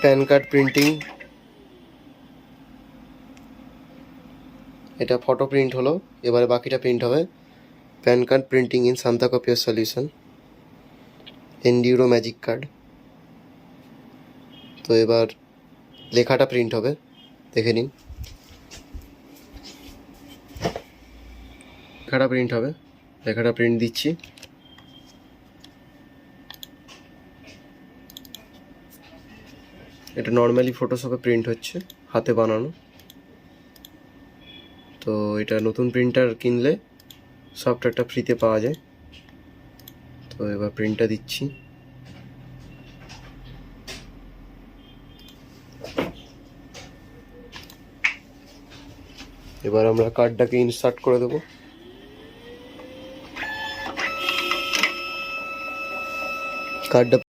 Pan card printing. এটা photo print হলো, এবারে বাকিটা প্রিন্ট হবে। PAN card printing in Santa copier solution, Enduro magic card. তো এবার লেখাটা প্রিন্ট হবে, দেখে নিন। লেখাটা প্রিন্ট হবে, লেখাটা প্রিন্ট দিচ্ছি। এটা নর্মালি ফটোশপে প্রিন্ট হচ্ছে, হাতে বানানো। তো এটা নতুন প্রিন্টার কিনলে সফটওয়্যারটা ফ্রিতে পাওয়া যায়। তো এবার প্রিন্টটা দিচ্ছি। এবার আমরা কার্ডটাকে ইনসার্ট করে দেবো। কার্ডটা